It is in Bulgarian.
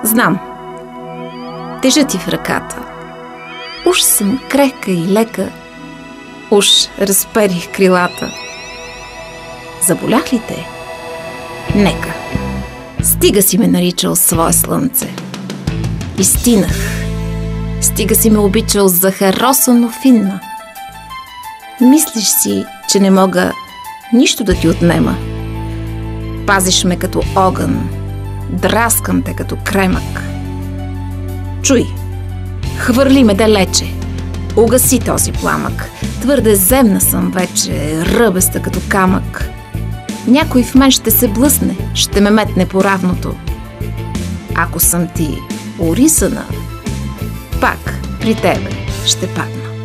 Знам. Тежа ти в ръката. Уж съм крехка и лека. Уж разперих крилата. Заболях ли те? Нека. Стига си ме наричал свое слънце. Изстинах. Стига си ме обичал захаросано финна. Мислиш си, че не мога нищо да ти отнема. Пазиш ме като огън. Драскам те като кремък. Чуй, хвърли ме далече. Угаси този пламък. Твърде земна съм вече, ръбеста като камък. Някой в мен ще се блъсне, ще ме метне по равното. Ако съм ти орисана, пак при тебе ще падна.